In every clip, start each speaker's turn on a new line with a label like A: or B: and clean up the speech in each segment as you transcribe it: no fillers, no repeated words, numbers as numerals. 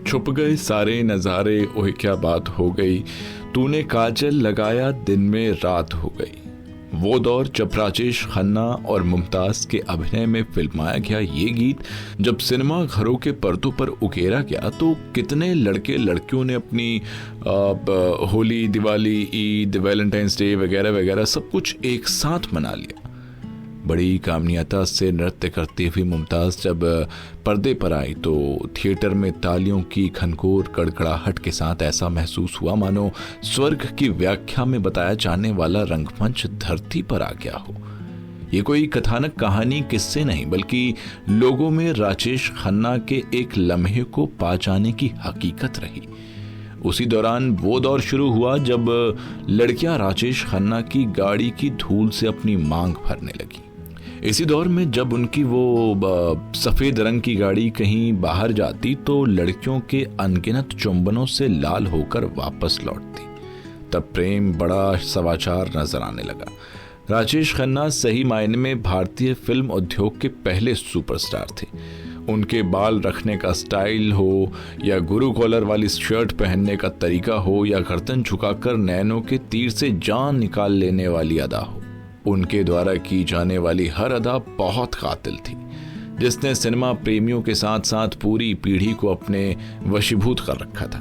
A: छुप गए सारे नजारे, ओह क्या बात हो गई, तूने काजल लगाया दिन में रात हो गई। वो दौर जब राजेश खन्ना और मुमताज के अभिनय में फिल्माया गया ये गीत जब सिनेमा घरों के पर्दों पर उकेरा गया तो कितने लड़के लड़कियों ने अपनी होली, दिवाली, ईद, वैलेंटाइंस डे वगैरह वगैरह सब कुछ एक साथ मना लिया। बड़ी कामयाबियता से नृत्य करती हुई मुमताज जब पर्दे पर आई तो थिएटर में तालियों की खनकोर कड़कड़ाहट के साथ ऐसा महसूस हुआ मानो स्वर्ग की व्याख्या में बताया जाने वाला रंगमंच धरती पर आ गया हो। ये कोई कथानक कहानी किस्से नहीं बल्कि लोगों में राजेश खन्ना के एक लम्हे को पा जाने की हकीकत रही। उसी दौरान वो दौर शुरू हुआ जब लड़कियां राजेश खन्ना की गाड़ी की धूल से अपनी मांग भरने लगी। इसी दौर में जब उनकी वो सफेद रंग की गाड़ी कहीं बाहर जाती तो लड़कियों के अनगिनत चुंबनों से लाल होकर वापस लौटती। तब प्रेम बड़ा समाचार नजर आने लगा। राजेश खन्ना सही मायने में भारतीय फिल्म उद्योग के पहले सुपरस्टार थे। उनके बाल रखने का स्टाइल हो या गुरु कॉलर वाली शर्ट पहनने का तरीका हो या गर्दन झुकाकर नैनों के तीर से जान निकाल लेने वाली अदा हो, उनके द्वारा की जाने वाली हर अदा बहुत कातिल थी जिसने सिनेमा प्रेमियों के साथ साथ पूरी पीढ़ी को अपने वशीभूत कर रखा था।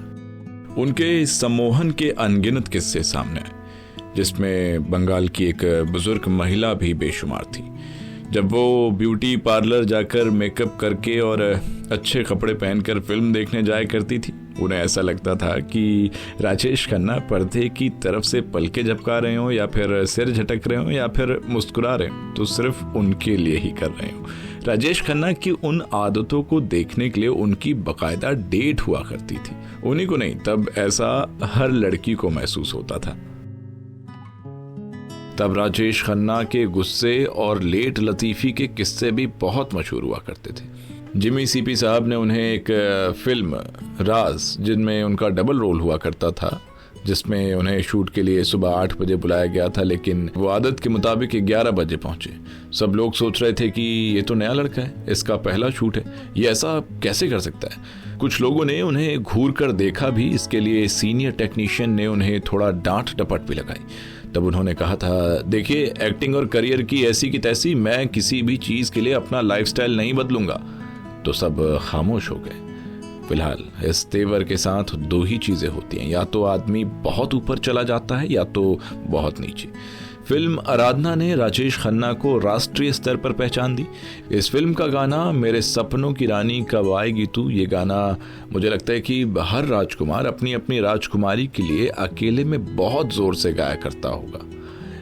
A: उनके इस सम्मोहन के अनगिनत किस्से सामने आए जिसमें बंगाल की एक बुजुर्ग महिला भी बेशुमार थी। जब वो ब्यूटी पार्लर जाकर मेकअप करके और अच्छे कपड़े पहनकर फिल्म देखने जाया करती थी, उन्हें ऐसा लगता था कि राजेश खन्ना पर्दे की तरफ से पलके झपका रहे हो या फिर सिर झटक रहे हो या फिर मुस्कुरा रहे हो तो सिर्फ उनके लिए ही कर रहे हो। राजेश खन्ना की उन आदतों को देखने के लिए उनकी बकायदा डेट हुआ करती थी। उन्हीं को नहीं, तब ऐसा हर लड़की को महसूस होता था। तब राजेश खन्ना के गुस्से और लेट लतीफी के किस्से भी बहुत मशहूर हुआ करते थे। जिमी सीपी साहब ने उन्हें एक फिल्म राज, जिनमें उनका डबल रोल हुआ करता था, जिसमें उन्हें शूट के लिए सुबह 8 बजे बुलाया गया था, लेकिन वो आदत के मुताबिक 11 बजे पहुंचे। सब लोग सोच रहे थे कि ये तो नया लड़का है, इसका पहला शूट है, ये ऐसा कैसे कर सकता है। कुछ लोगों ने उन्हें घूर कर देखा भी, इसके लिए सीनियर टेक्नीशियन ने उन्हें थोड़ा डांट डपट भी लगाई। तब उन्होंने कहा था, देखिए एक्टिंग और करियर की ऐसी की तैसी, मैं किसी भी चीज के लिए अपना लाइफस्टाइल नहीं बदलूंगा। तो सब खामोश हो गए। फिलहाल इस तेवर के साथ दो ही चीजें होती हैं, या तो आदमी बहुत ऊपर चला जाता है या तो बहुत नीचे। फिल्म आराधना ने राजेश खन्ना को राष्ट्रीय स्तर पर पहचान दी। इस फिल्म का गाना मेरे सपनों की रानी कब आएगी तू, ये गाना मुझे लगता है कि हर राजकुमार अपनी अपनी राजकुमारी के लिए अकेले में बहुत जोर से गाया करता होगा।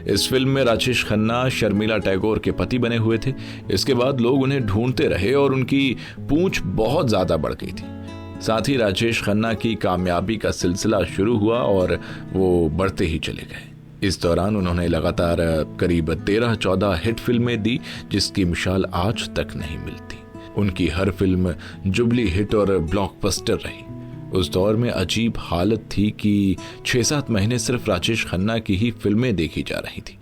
A: इस फिल्म में राजेश खन्ना शर्मिला टैगोर के पति बने हुए थे। इसके बाद लोग उन्हें ढूंढते रहे और उनकी पूंछ बहुत ज्यादा बढ़ गई थी। साथ ही राजेश खन्ना की कामयाबी का सिलसिला शुरू हुआ और वो बढ़ते ही चले गए। इस दौरान उन्होंने लगातार करीब 13-14 हिट फिल्में दी जिसकी मिसाल आज तक नहीं मिलती। उनकी हर फिल्म जुबली हिट और ब्लॉकबस्टर रही। उस दौर में अजीब हालत थी कि 6-7 महीने सिर्फ राजेश खन्ना की ही फिल्में देखी जा रही थी।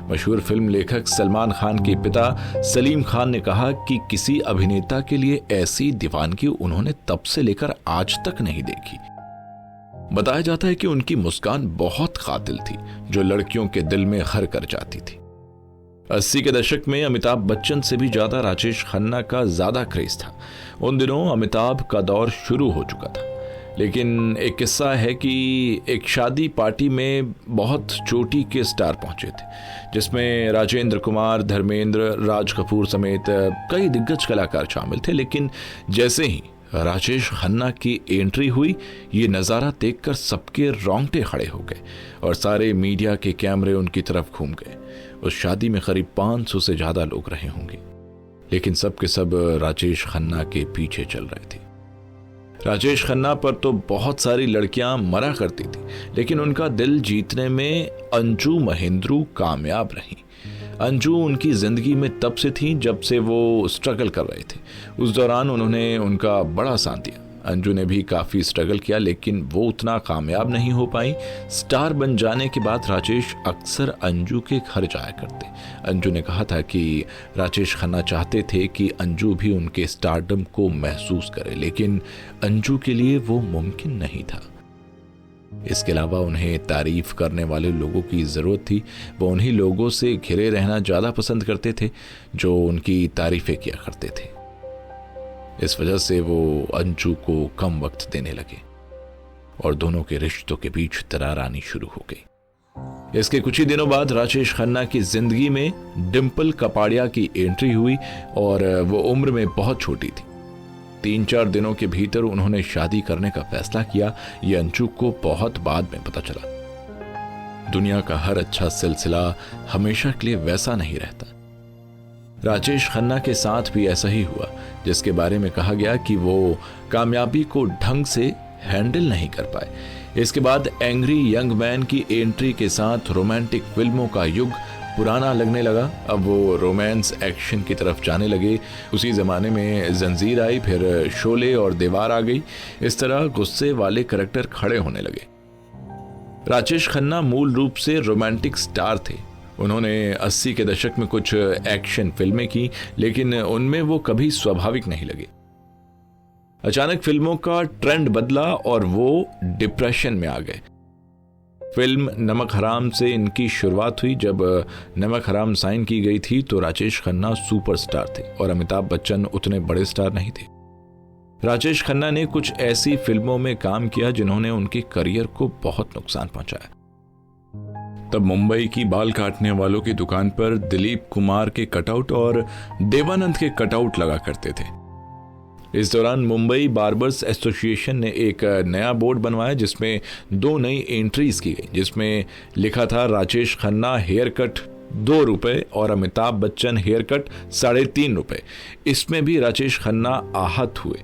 A: मशहूर फिल्म लेखक सलमान खान के पिता सलीम खान ने कहा कि किसी अभिनेता के लिए ऐसी दीवानगी उन्होंने तब से लेकर आज तक नहीं देखी। बताया जाता है कि उनकी मुस्कान बहुत कातिल थी जो लड़कियों के दिल में घर कर जाती थी। 80 के दशक में अमिताभ बच्चन से भी ज्यादा राजेश खन्ना का ज्यादा क्रेज था। उन दिनों अमिताभ का दौर शुरू हो चुका था, लेकिन एक किस्सा है कि एक शादी पार्टी में बहुत चोटी के स्टार पहुंचे थे जिसमें राजेंद्र कुमार, धर्मेंद्र, राज कपूर समेत कई दिग्गज कलाकार शामिल थे। लेकिन जैसे ही राजेश खन्ना की एंट्री हुई, ये नज़ारा देखकर सबके रोंगटे खड़े हो गए और सारे मीडिया के कैमरे उनकी तरफ घूम गए। उस शादी में करीब 500 से ज्यादा लोग रहे होंगे, लेकिन सब के सब राजेश खन्ना के पीछे चल रहे थे। राजेश खन्ना पर तो बहुत सारी लड़कियां मरा करती थी, लेकिन उनका दिल जीतने में अंजू महेंद्रू कामयाब रही। अंजू उनकी जिंदगी में तब से थी जब से वो स्ट्रगल कर रहे थे। उस दौरान उन्होंने उनका बड़ा साथ दिया। अंजू ने भी काफी स्ट्रगल किया, लेकिन वो उतना कामयाब नहीं हो पाई। स्टार बन जाने के बाद राजेश अक्सर अंजू के घर जाया करते। अंजू ने कहा था कि राजेश खन्ना चाहते थे कि अंजू भी उनके स्टारडम को महसूस करे, लेकिन अंजू के लिए वो मुमकिन नहीं था। इसके अलावा उन्हें तारीफ करने वाले लोगों की जरूरत थी। वो उन्हीं लोगों से घिरे रहना ज्यादा पसंद करते थे जो उनकी तारीफें किया करते थे। इस वजह से वो अंजू को कम वक्त देने लगे और दोनों के रिश्तों के बीच दरार आनी शुरू हो गई। इसके कुछ ही दिनों बाद राजेश खन्ना की जिंदगी में डिंपल कपाड़िया की एंट्री हुई और वो उम्र में बहुत छोटी थी। 3-4 दिनों के भीतर उन्होंने शादी करने का फैसला किया। ये अंजू को बहुत बाद में पता चला। दुनिया का हर अच्छा सिलसिला हमेशा के लिए वैसा नहीं रहता। राजेश खन्ना के साथ भी ऐसा ही हुआ, जिसके बारे में कहा गया कि वो कामयाबी को ढंग से हैंडल नहीं कर पाए। इसके बाद एंग्री यंग मैन की एंट्री के साथ रोमांटिक फिल्मों का युग पुराना लगने लगा। अब वो रोमांस एक्शन की तरफ जाने लगे। उसी जमाने में जंजीर आई, फिर शोले और दीवार आ गई। इस तरह गुस्से वाले करैक्टर खड़े होने लगे। राजेश खन्ना मूल रूप से रोमांटिक स्टार थे। उन्होंने 80 के दशक में कुछ एक्शन फिल्में की, लेकिन उनमें वो कभी स्वाभाविक नहीं लगे। अचानक फिल्मों का ट्रेंड बदला और वो डिप्रेशन में आ गए। फिल्म नमक हराम से इनकी शुरुआत हुई। जब नमक हराम साइन की गई थी तो राजेश खन्ना सुपरस्टार थे और अमिताभ बच्चन उतने बड़े स्टार नहीं थे। राजेश खन्ना ने कुछ ऐसी फिल्मों में काम किया जिन्होंने उनके करियर को बहुत नुकसान पहुंचाया। तब मुंबई की बाल काटने वालों की दुकान पर दिलीप कुमार के कटआउट और देवानंद के कटआउट लगा करते थे। इस दौरान मुंबई बार्बर्स एसोसिएशन ने एक नया बोर्ड बनवाया जिसमें 2 नई एंट्रीज की गई, जिसमें लिखा था राजेश खन्ना हेयर कट 2 रुपए और अमिताभ बच्चन हेयर कट 3.5 रुपए। इसमें भी राजेश खन्ना आहत हुए।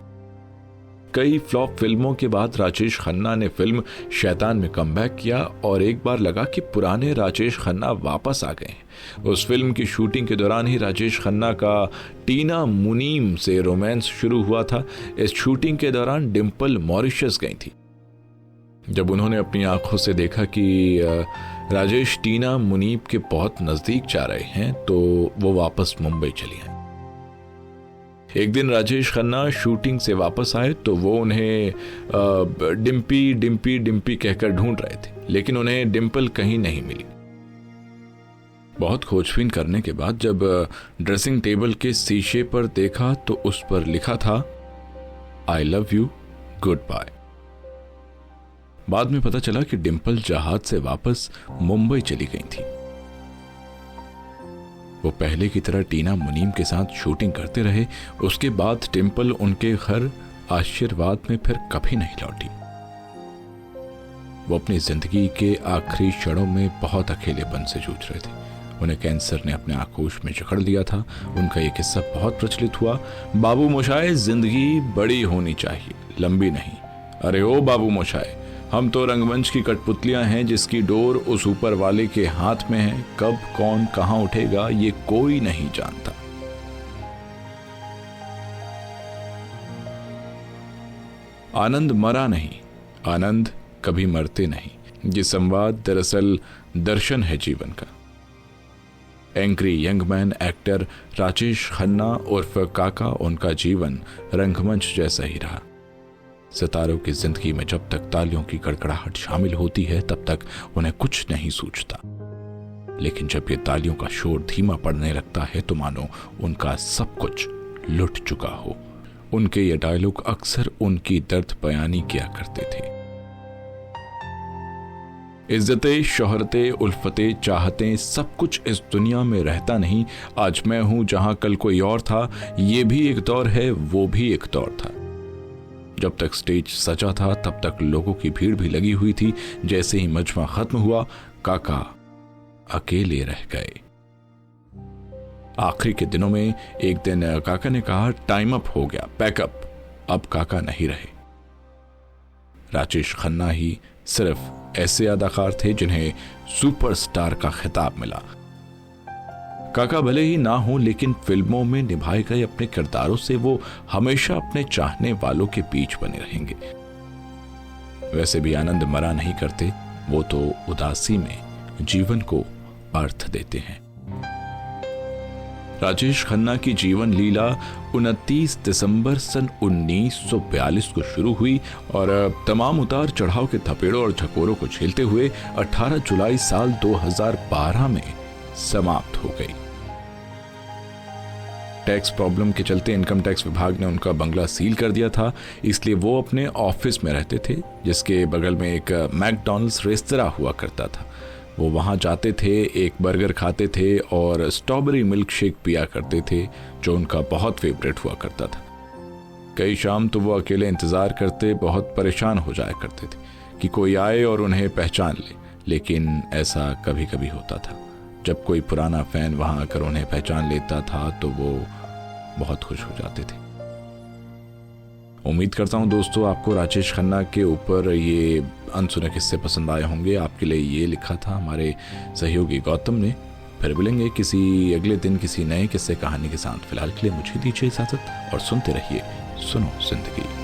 A: कई फ्लॉप फिल्मों के बाद राजेश खन्ना ने फिल्म शैतान में कमबैक किया और एक बार लगा कि पुराने राजेश खन्ना वापस आ गए हैं। उस फिल्म की शूटिंग के दौरान ही राजेश खन्ना का टीना मुनीम से रोमांस शुरू हुआ था। इस शूटिंग के दौरान डिंपल मॉरिशस गई थी। जब उन्होंने अपनी आंखों से देखा कि राजेश टीना मुनीम के बहुत नजदीक जा रहे हैं तो वो वापस मुंबई चली आई। एक दिन राजेश खन्ना शूटिंग से वापस आए तो वो उन्हें डिम्पी डिम्पी डिम्पी कहकर ढूंढ रहे थे, लेकिन उन्हें डिंपल कहीं नहीं मिली। बहुत खोजबीन करने के बाद जब ड्रेसिंग टेबल के शीशे पर देखा तो उस पर लिखा था I love you, goodbye. बाद में पता चला कि डिंपल जहाज से वापस मुंबई चली गई थी। वो पहले की तरह टीना मुनीम के साथ शूटिंग करते रहे। उसके बाद डिंपल उनके घर आशीर्वाद में फिर कभी नहीं लौटी। वो अपनी जिंदगी के आखिरी क्षणों में बहुत अकेलेपन से जूझ रहे थे। उन्हें कैंसर ने अपने आगोश में जकड़ लिया था। उनका ये किस्सा बहुत प्रचलित हुआ। बाबू मोशाय, जिंदगी बड़ी होनी चाहिए, लंबी नहीं। अरे ओ बाबू मोशाय, हम तो रंगमंच की कठपुतलियां हैं जिसकी डोर उस ऊपर वाले के हाथ में है। कब कौन कहां उठेगा ये कोई नहीं जानता। आनंद मरा नहीं, आनंद कभी मरते नहीं। ये संवाद दरअसल दर्शन है जीवन का। Angry young man actor Rajesh Khanna उर्फ काका, उनका जीवन रंगमंच जैसा ही रहा। सितारों की जिंदगी में जब तक तालियों की कड़कड़ाहट शामिल होती है तब तक उन्हें कुछ नहीं सूझता, लेकिन जब ये तालियों का शोर धीमा पड़ने लगता है तो मानो उनका सब कुछ लुट चुका हो। उनके ये डायलॉग अक्सर उनकी दर्द बयानी किया करते थे। इज्जतें, शोहरतें, उल्फतें, चाहतें, सब कुछ इस दुनिया में रहता नहीं। आज मैं हूं जहां कल कोई और था। ये भी एक दौर है, वो भी एक दौर था। जब तक स्टेज सजा था तब तक लोगों की भीड़ भी लगी हुई थी। जैसे ही मजमा खत्म हुआ, काका अकेले रह गए। आखिरी के दिनों में एक दिन काका ने कहा टाइम अप हो गया, पैकअप। अब काका नहीं रहे। राजेश खन्ना ही सिर्फ ऐसे अदाकार थे जिन्हें सुपरस्टार का खिताब मिला। काका भले ही ना हो, लेकिन फिल्मों में निभाए गए अपने किरदारों से वो हमेशा अपने चाहने वालों के बीच बने रहेंगे। वैसे भी आनंद मरा नहीं करते, वो तो उदासी में जीवन को अर्थ देते हैं। राजेश खन्ना की जीवन लीला 29 दिसंबर सन 1942 को शुरू हुई और तमाम उतार चढ़ाव के थपेड़ों और झकोरों को झेलते हुए 18 जुलाई साल 2012 में समाप्त हो गई। टैक्स प्रॉब्लम के चलते इनकम टैक्स विभाग ने उनका बंगला सील कर दिया था, इसलिए वो अपने ऑफिस में रहते थे, जिसके बगल में एक मैकडॉनल्ड्स रेस्तरां हुआ करता था। वो वहां जाते थे, एक बर्गर खाते थे और स्ट्रॉबेरी मिल्क शेक पिया करते थे, जो उनका बहुत फेवरेट हुआ करता था। कई शाम तो वो अकेले इंतजार करते बहुत परेशान हो जाया करते थे कि कोई आए और उन्हें पहचान ले, लेकिन ऐसा कभी कभी होता था। जब कोई पुराना फैन वहां आकर उन्हें पहचान लेता था तो वो बहुत खुश हो जाते थे। उम्मीद करता हूं दोस्तों आपको राजेश खन्ना के ऊपर ये अनसुने किस्से पसंद आए होंगे। आपके लिए ये लिखा था हमारे सहयोगी गौतम ने। फिर मिलेंगे किसी अगले दिन किसी नए किस्से कहानी के साथ। फिलहाल के लिए मुझे दीजिए इजाजत और सुनते रहिए सुनो जिंदगी।